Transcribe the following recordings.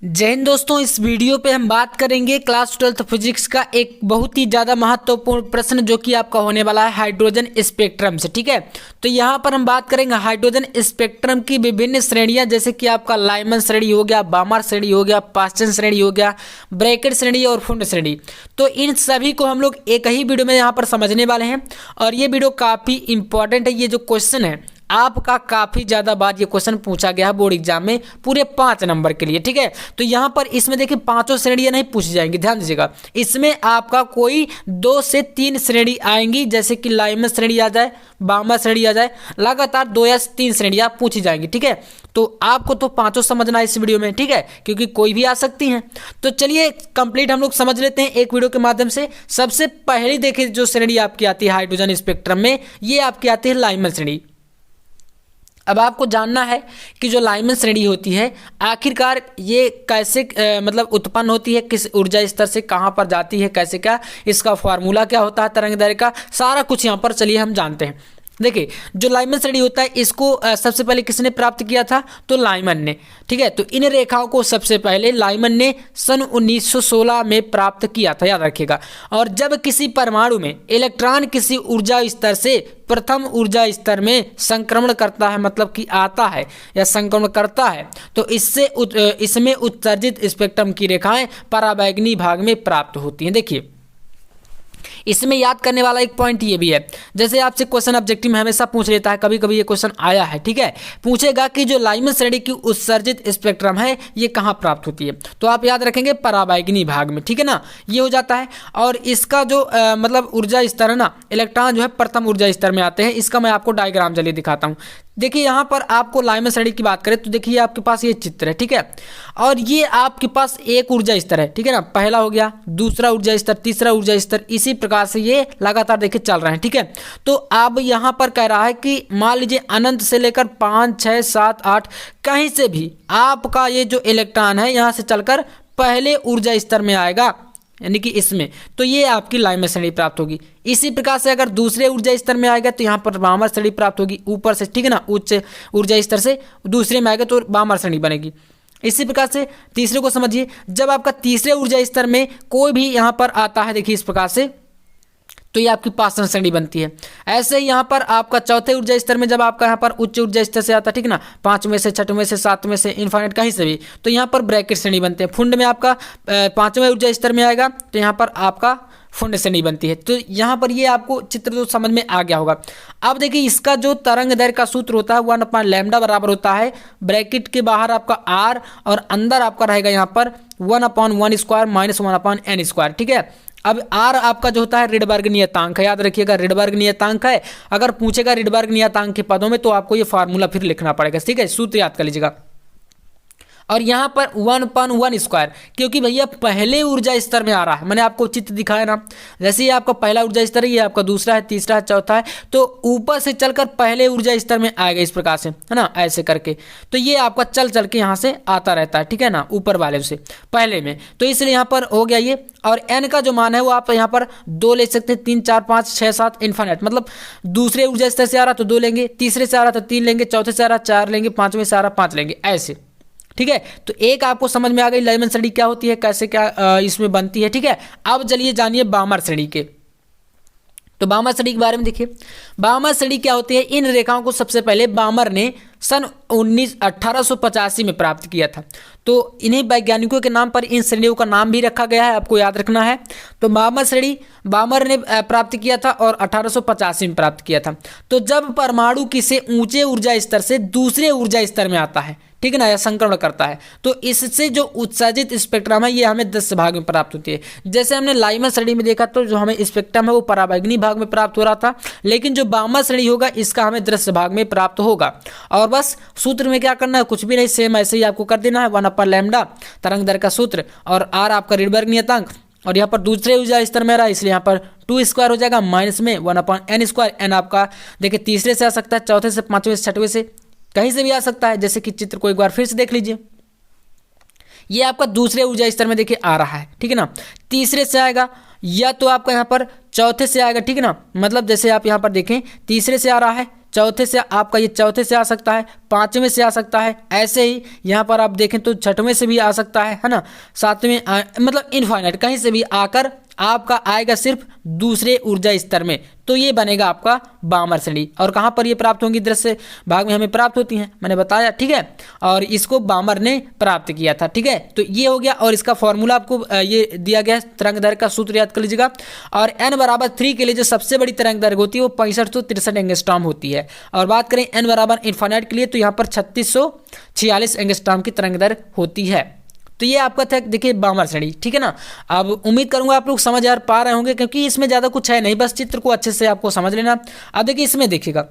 जय हिंद दोस्तों, इस वीडियो पे हम बात करेंगे क्लास 12th फिजिक्स का एक बहुत ही ज़्यादा महत्वपूर्ण प्रश्न जो कि आपका होने वाला है हाइड्रोजन स्पेक्ट्रम से। ठीक है, तो यहाँ पर हम बात करेंगे हाइड्रोजन स्पेक्ट्रम की विभिन्न श्रेणियाँ, जैसे कि आपका लाइमन श्रेणी हो गया, बामर श्रेणी हो गया, पास्चन श्रेणी हो गया, ब्रैकेट श्रेणी और फुंड श्रेणी। तो इन सभी को हम लोग एक ही वीडियो में यहाँ पर समझने वाले हैं और ये वीडियो काफ़ी इंपॉर्टेंट है। ये जो क्वेश्चन है आपका काफ़ी ज़्यादा बार ये क्वेश्चन पूछा गया है बोर्ड एग्जाम में पूरे 5 नंबर के लिए। ठीक है, तो यहाँ पर इसमें देखिए पांचों श्रेणियाँ नहीं पूछी जाएंगी, ध्यान दीजिएगा। इसमें आपका कोई 2 से 3 श्रेणी आएंगी, जैसे कि लाइमन श्रेणी आ जाए, बामर श्रेणी आ जाए, लगातार 2 या 3 श्रेणियाँ पूछी जाएंगी। ठीक है, तो आपको तो पांचों समझना है इस वीडियो में, ठीक है, क्योंकि कोई भी आ सकती हैं। तो चलिए कंप्लीट हम लोग समझ लेते हैं एक वीडियो के माध्यम से। सबसे पहले देखिए जो श्रेणी आपकी आती है हाइड्रोजन स्पेक्ट्रम में, ये आपकी आती है लाइमन श्रेणी। अब आपको जानना है कि जो लाइमन श्रेणी होती है आखिरकार ये कैसे मतलब उत्पन्न होती है, किस ऊर्जा स्तर से कहाँ पर जाती है, कैसे क्या इसका फार्मूला क्या होता है तरंग दैर्घ्य का, सारा कुछ यहाँ पर चलिए हम जानते हैं। देखिए जो लाइमन श्रेणी होता है इसको सबसे पहले किसने प्राप्त किया था, तो लाइमन ने। ठीक है, तो इन रेखाओं को सबसे पहले लाइमन ने सन 1916 में प्राप्त किया था, याद रखिएगा। और जब किसी परमाणु में इलेक्ट्रॉन किसी ऊर्जा स्तर से प्रथम ऊर्जा स्तर में संक्रमण करता है, मतलब कि आता है या संक्रमण करता है, तो इसमें उत्सर्जित स्पेक्ट्रम की रेखाएं पराबैंगनी भाग में प्राप्त होती हैं। देखिए इसमें याद करने वाला एक पॉइंट ये भी है, जैसे आपसे क्वेश्चन ऑब्जेक्टिव में हमेशा पूछ लेता है, कभी कभी ये क्वेश्चन आया है। ठीक है, पूछेगा कि जो लाइमन श्रेणी की उत्सर्जित स्पेक्ट्रम है ये कहाँ प्राप्त होती है, तो आप याद रखेंगे पराबैंगनी भाग में। ठीक है ना, ये हो जाता है। और इसका जो मतलब ऊर्जा स्तर है ना, इलेक्ट्रॉन जो है प्रथम ऊर्जा स्तर में आते हैं। इसका मैं आपको डायग्राम चलिए दिखाता हूँ। देखिए यहाँ पर आपको लाइमन श्रेणी की बात करें तो देखिए आपके पास ये चित्र है। ठीक है, और ये आपके पास एक ऊर्जा स्तर है। ठीक है ना, पहला हो गया, दूसरा ऊर्जा स्तर, तीसरा ऊर्जा स्तर, इसी प्रकार से ये लगातार देखिए चल रहे हैं। ठीक है, तो अब यहाँ पर कह रहा है कि मान लीजिए अनंत से लेकर 5, 6, 7, 8 कहीं से भी आपका ये जो इलेक्ट्रॉन है यहाँ से चलकर पहले ऊर्जा स्तर में आएगा, यानी कि इसमें, तो ये आपकी लाइमन श्रेणी प्राप्त होगी। इसी प्रकार से अगर दूसरे ऊर्जा स्तर में आएगा तो यहाँ पर बामर श्रेणी प्राप्त होगी ऊपर से। ठीक है ना, उच्च ऊर्जा स्तर से दूसरे में आएगा तो बामर श्रेणी बनेगी। इसी प्रकार से तीसरे को समझिए, जब आपका तीसरे ऊर्जा स्तर में कोई भी यहाँ पर आता है, देखिए इस प्रकार से, तो ये आपकी पास्चन श्रेणी बनती है। ऐसे ही यहाँ पर आपका चौथे ऊर्जा स्तर में जब आपका यहाँ पर उच्च ऊर्जा स्तर से आता है, ठीक ना, 5वें से, 6वें से, 7वें से, इनफाइनाइट कहीं से भी, तो यहाँ पर ब्रैकेट श्रेणी बनते हैं। फुंड में आपका 5वें ऊर्जा स्तर में आएगा तो यहाँ पर आपका फुंड श्रेणी बनती है। तो यहाँ पर ये आपको चित्र तो समझ में आ गया होगा। अब देखिए इसका जो तरंग दैर्घ्य का सूत्र होता है 1/λ बराबर होता है ब्रैकेट के बाहर आपका r और अंदर आपका रहेगा यहाँ पर 1/1² - 1/n²। ठीक है, अब r आपका जो होता है रिडबर्ग नियतांक है, याद रखिएगा रिडबर्ग नियतांक है। अगर पूछेगा रिडबर्ग नियतांक के पदों में तो आपको ये फार्मूला फिर लिखना पड़ेगा। ठीक है, सूत्र याद कर लीजिएगा। और यहाँ पर 1/1², क्योंकि भैया पहले ऊर्जा स्तर में आ रहा है, मैंने आपको चित्र दिखाया ना, जैसे ये आपका पहला ऊर्जा स्तर है, ये आपका दूसरा है, तीसरा है, चौथा है, तो ऊपर से चलकर पहले ऊर्जा स्तर में आएगा इस प्रकार से, है ना, ऐसे करके। तो ये आपका चल चल के यहाँ से आता रहता है, ठीक है ना, ऊपर वाले से पहले में। तो इसलिए यहाँ पर हो गया ये। और n का जो मान है वो आप यहाँ पर 2 ले सकते हैं, 3, 4, 5, 6, 7 इनफाइनाइट, मतलब दूसरे ऊर्जा स्तर से आ रहा तो 2 लेंगे, तीसरे से आ रहा तो 3 लेंगे, चौथे से आ रहा 4 लेंगे, 5वें से आ रहा 5 लेंगे, ऐसे। ठीक है, तो एक आपको समझ में आ गई लाइमन श्रेणी क्या होती है, कैसे क्या इसमें बनती है। ठीक है, अब चलिए जानिए बामर श्रेणी के। तो बामर श्रेणी के बारे में देखिए, बामर श्रेणी क्या होती है। इन रेखाओं को सबसे पहले बामर ने सन 1885 में प्राप्त किया था। तो इन्हीं वैज्ञानिकों के नाम पर इन श्रेणियों का नाम भी रखा गया है, आपको याद रखना है। तो बामर श्रेणी बामर ने प्राप्त किया था और 1885 में प्राप्त किया था। तो जब परमाणु किसी ऊंचे ऊर्जा स्तर से दूसरे ऊर्जा स्तर में आता है, ठीक है ना, या संक्रमण करता है, तो इससे जो उत्सर्जित स्पेक्ट्रम है ये हमें 10 भाग में प्राप्त होती है। जैसे हमने लाइमन श्रेणी में देखा तो जो हमें स्पेक्ट्रम है वो पराबैंगनी भाग में प्राप्त हो रहा था, लेकिन जो बामर श्रेणी होगा इसका हमें दृश्य भाग में प्राप्त होगा। और बस सूत्र में क्या करना है, कुछ भी नहीं, सेम ऐसे ही आपको कर देना है, 1/λ तरंग दैर्घ्य का सूत्र, और r आपका रिडबर्ग नियतांक, और यहाँ पर दूसरे ऊर्जा स्तर में रहा इसलिए यहाँ पर 2² हो जाएगा, माइनस में 1/n²। n आपका देखिए तीसरे से आ सकता है, चौथे से, 5वें से, 6वें से, कहीं से भी आ सकता है। जैसे कि चित्र को एक बार फिर से देख लीजिए, ये आपका दूसरे ऊर्जा स्तर में देखिए आ रहा है, ठीक है ना, तीसरे से आएगा या तो आपका यहाँ पर चौथे से आएगा, ठीक है ना, मतलब जैसे आप यहाँ पर देखें तीसरे से आ रहा है, चौथे से आपका ये चौथे से आ सकता है, पाँचवें से आ सकता है, ऐसे ही यहाँ पर आप देखें तो छठवें से भी आ सकता है ना, सातवें मतलब इनफाइनाइट कहीं से भी आकर आपका आएगा सिर्फ दूसरे ऊर्जा स्तर में। तो ये बनेगा आपका बामर श्रेणी। और कहाँ पर ये प्राप्त होंगी? दृश्य भाग में हमें प्राप्त होती हैं, मैंने बताया, ठीक है। और इसको बामर ने प्राप्त किया था, ठीक है। तो ये हो गया और इसका फॉर्मूला आपको ये दिया गया है। तरंग दैर्घ्य का सूत्र याद कर लीजिएगा। और n बराबर 3 के लिए जो सबसे बड़ी तरंग दैर्घ्य होती है वो 6563 एंगस्ट्रॉम होती है। और बात करें n बराबर इनफाइनाइट के लिए तो यहाँ पर 3646 एंगस्ट्रॉम की तरंग दैर्घ्य होती है। तो ये आपका था देखिए बामर श्रेणी, ठीक है ना। अब उम्मीद करूंगा आप लोग समझ यार पा रहे होंगे, क्योंकि इसमें ज़्यादा कुछ है नहीं, बस चित्र को अच्छे से आपको समझ लेना। अब देखिए इसमें देखिएगा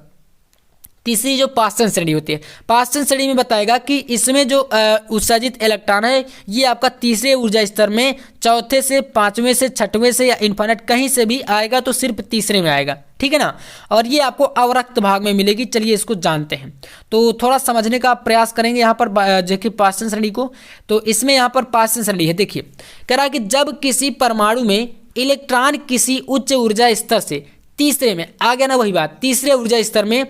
तीसरी जो पाश्चन श्रेणी होती है, पाश्चन श्रेणी में बताएगा कि इसमें जो उत्सर्जित इलेक्ट्रॉन है ये आपका तीसरे ऊर्जा स्तर में चौथे से पाँचवें से छठवें से या इनफाइनाइट कहीं से भी आएगा तो सिर्फ तीसरे में आएगा, ठीक है ना। और ये आपको अवरक्त भाग में मिलेगी। चलिए इसको जानते हैं, तो थोड़ा समझने का प्रयास करेंगे यहाँ पर देखिए पाश्चन श्रेणी को। तो इसमें यहाँ पर पाश्चन श्रेणी है, देखिए कह रहा है कि जब किसी परमाणु में इलेक्ट्रॉन किसी उच्च ऊर्जा स्तर से तीसरे में आ गया ना, वही बात, तीसरे ऊर्जा स्तर में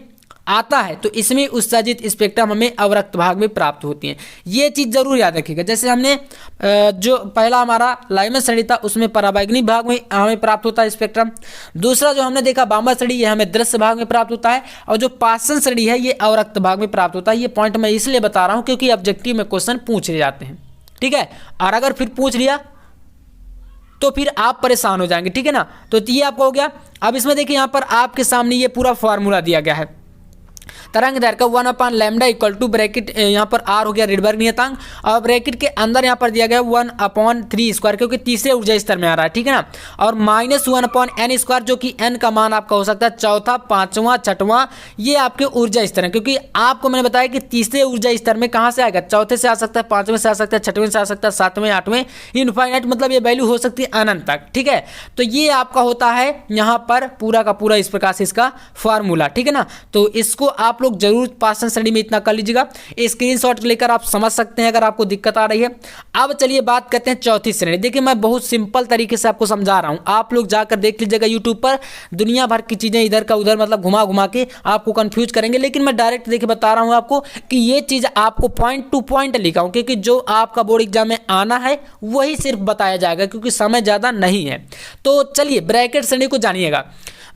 आता है तो इसमें उत्सर्जित स्पेक्ट्रम हमें अवरक्त भाग में प्राप्त होती हैं। ये चीज़ जरूर याद रखिएगा। जैसे हमने जो पहला हमारा लाइमन श्रेणी था उसमें पराबैंगनी भाग में हमें प्राप्त होता है स्पेक्ट्रम। दूसरा जो हमने देखा बामर श्रेणी, ये हमें दृश्य भाग में प्राप्त होता है। और जो पाश्चन श्रेणी है ये अवरक्त भाग में प्राप्त होता है। ये पॉइंट मैं इसलिए बता रहा हूँ क्योंकि ऑब्जेक्टिव में क्वेश्चन पूछ ले जाते हैं, ठीक है। और अगर फिर पूछ लिया तो फिर आप परेशान हो जाएंगे, ठीक है ना। तो ये आपका हो गया। अब इसमें देखिए यहाँ पर आपके सामने ये पूरा फॉर्मूला दिया गया है। तरंग दैर्घ्य 1/λ इक्वल टू ब्रैकेट, यहाँ पर r हो गया रिडबर्ग नियतांक, और ब्रैकेट के अंदर यहाँ पर दिया गया 1/3² क्योंकि तीसरे ऊर्जा स्तर में आ रहा है, ठीक है ना। और -1/n² जो कि n का मान आपका हो सकता है चौथा, पांचवा, छठवां, ये आपके ऊर्जा स्तर है। क्योंकि आपको मैंने बताया कि तीसरे ऊर्जा स्तर में कहाँ से आएगा, चौथे से आ सकता है, पांचवें से आ सकता है, छठवें से आ सकता है, सातवें, आठवें, इनफाइनाइट, मतलब ये वैल्यू हो सकती है अनंत तक, ठीक है। तो ये आपका होता है यहाँ पर पूरा का पूरा इस प्रकार से इसका फॉर्मूला, ठीक है ना। तो इसको आप लोग जरूर पाश्चन श्रेणी में इतना कर लीजिएगा। स्क्रीनशॉट लेकर आप समझ सकते हैं अगर आपको दिक्कत आ रही है। अब चलिए बात करते हैं चौथी श्रेणी। देखिए मैं बहुत सिंपल तरीके से आपको समझा रहा हूं, आप लोग जाकर देख लीजिएगा यूट्यूब पर, दुनिया भर की चीजें इधर का उधर मतलब घुमा घुमा के आपको कंफ्यूज करेंगे। लेकिन मैं डायरेक्ट देखिए बता रहा हूं आपको कि ये चीज आपको पॉइंट टू पॉइंट लिखा हूं, क्योंकि जो आपका बोर्ड एग्जाम में आना है वही सिर्फ बताया जाएगा, क्योंकि समय ज्यादा नहीं है। तो चलिए ब्रैकेट श्रेणी को जानिएगा।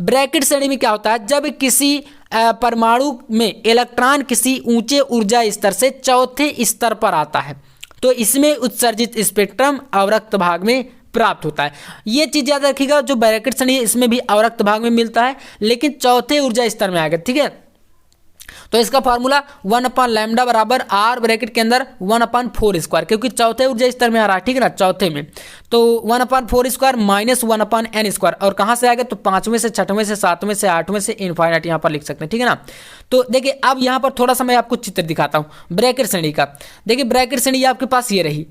ब्रैकेट श्रेणी में क्या होता है, जब किसी परमाणु में इलेक्ट्रॉन किसी ऊंचे ऊर्जा स्तर से चौथे स्तर पर आता है तो इसमें उत्सर्जित स्पेक्ट्रम अवरक्त भाग में प्राप्त होता है। ये चीज याद रखिएगा, जो ब्रैकेट श्रेणी है इसमें भी अवरक्त भाग में मिलता है, लेकिन चौथे ऊर्जा स्तर में आएगा, ठीक है। तो इसका फॉर्मूला 1/λ बराबर r ब्रैकेट के अंदर 1/4², क्योंकि चौथे ऊर्जा स्तर में आ रहा है, ठीक है ना, चौथे में। तो 1/4² माइनस 1/n², और कहाँ से आएगा तो पांचवें से, छठवें से, सातवें से, आठवें से, इनफाइनाइट यहाँ पर लिख सकते हैं, ठीक है ना। तो देखिए अब यहाँ पर थोड़ा सा मैं आपको चित्र दिखाता हूँ ब्रैकेट श्रेणी का। देखिए ब्रैकेट श्रेणी आपके पास ये रही।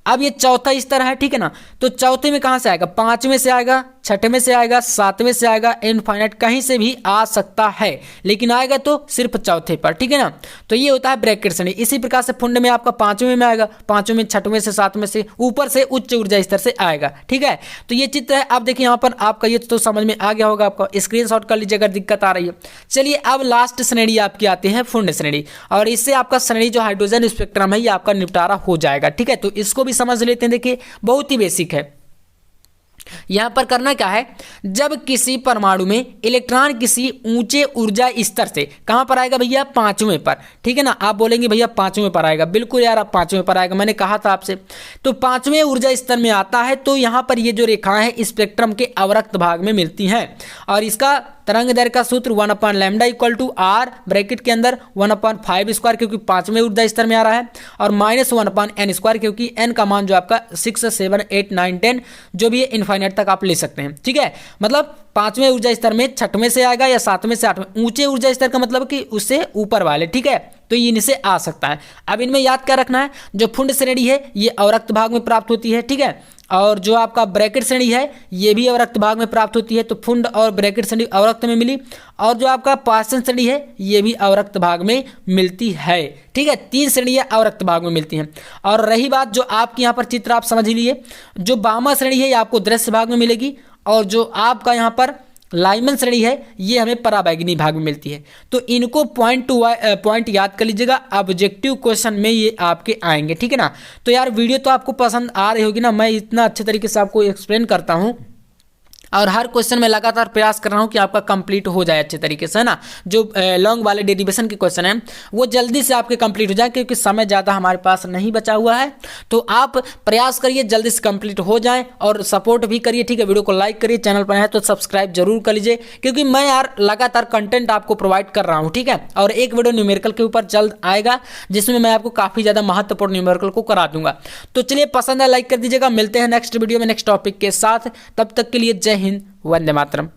अब ये चौथा स्तर है, ठीक है ना। तो चौथे में कहाँ से आएगा, पांचवें से आएगा, छठवें से आएगा, सातवें से आएगा, इनफाइनाइट कहीं से भी आ सकता है, लेकिन आएगा तो सिर्फ चौथे पर, ठीक है ना। तो ये होता है ब्रैकेट श्रेणी। इसी प्रकार से फुंड में आपका पांचवें में आएगा, पांचवें, छठवें से, सातवें से, ऊपर से उच्च ऊर्जा स्तर से आएगा, ठीक है। तो ये चित्र है। आप देखिए यहाँ पर आपका ये तो समझ में आ गया होगा, आपका स्क्रीनशॉट कर लीजिए अगर दिक्कत आ रही है। चलिए अब लास्ट श्रेणी आपकी आती है फुंड श्रेणी, और इससे आपका श्रेणी जो हाइड्रोजन स्पेक्ट्रम है ये आपका निपटारा हो जाएगा, ठीक है। तो इसको भी समझ लेते हैं। देखिए बहुत ही बेसिक है। यहां पर करना क्या है, जब किसी परमाणु में इलेक्ट्रॉन किसी ऊंचे ऊर्जा स्तर से कहां पर आएगा भैया, पांचवें पर, ठीक है ना। आप बोलेंगे भैया पांचवें पर आएगा, बिल्कुल यार आप पांचवें पर आएगा, मैंने कहा था आपसे। तो पांचवें ऊर्जा स्तर में आता है तो यहां पर ये जो रेखाएं हैं स्पेक्ट्रम के अवरक्त भाग में मिलती हैं, और इसका तरंग दैर्घ्य का सूत्र 1/λ इक्वल टू r ब्रैकेट के अंदर 1/5² क्योंकि पांचवें ऊर्जा स्तर में आ रहा है, और -1/n² क्योंकि n का मान जो आपका 6, 7, 8, 9, 10 जो भी है इनफाइनाइट तक आप ले सकते हैं, ठीक है। मतलब पांचवें ऊर्जा स्तर में छठवें से आएगा या सातवें से आठवें, ऊंचे ऊर्जा स्तर का मतलब कि उससे ऊपर वाले, ठीक है। तो ये इनसे आ सकता है। अब इनमें याद क्या रखना है, जो फुंड श्रेणी है ये अवरक्त भाग में प्राप्त होती है, ठीक है। और जो आपका ब्रैकेट श्रेणी है ये भी अवरक्त भाग में प्राप्त होती है। तो फुंड और ब्रैकेट श्रेणी अवरक्त में मिली, और जो आपका पाश्चन श्रेणी है ये भी अवरक्त भाग में मिलती है, ठीक है। 3 श्रेणियां अवरक्त भाग में मिलती हैं। और रही बात जो आपकी यहाँ पर चित्र आप समझ लीजिए, जो बामा श्रेणी है ये आपको दृश्य भाग में मिलेगी, और जो आपका यहाँ पर लाइमन श्रेणी है ये हमें पराबैंगनी भाग में मिलती है। तो इनको पॉइंट टू पॉइंट याद कर लीजिएगा, ऑब्जेक्टिव क्वेश्चन में ये आपके आएंगे, ठीक है ना। तो यार वीडियो तो आपको पसंद आ रही होगी ना, मैं इतना अच्छे तरीके से आपको एक्सप्लेन करता हूँ और हर क्वेश्चन में लगातार प्रयास कर रहा हूँ कि आपका कंप्लीट हो जाए अच्छे तरीके से, है ना। जो लॉन्ग वाले डेरिवेशन के क्वेश्चन हैं वो जल्दी से आपके कंप्लीट हो जाए, क्योंकि समय ज़्यादा हमारे पास नहीं बचा हुआ है। तो आप प्रयास करिए जल्दी से कंप्लीट हो जाए और सपोर्ट भी करिए, ठीक है। वीडियो को लाइक करिए, चैनल पर है तो सब्सक्राइब जरूर कर लीजिए, क्योंकि मैं यार लगातार कंटेंट आपको प्रोवाइड कर रहा हूँ, ठीक है। और एक वीडियो न्यूमेरिकल के ऊपर जल्द आएगा जिसमें मैं आपको काफ़ी ज़्यादा महत्वपूर्ण न्यूमेरिकल को करा दूंगा। तो चलिए, पसंद है लाइक कर दीजिएगा। मिलते हैं नेक्स्ट वीडियो में नेक्स्ट टॉपिक के साथ, तब तक के लिए जय हिंद, वंदे मातरम।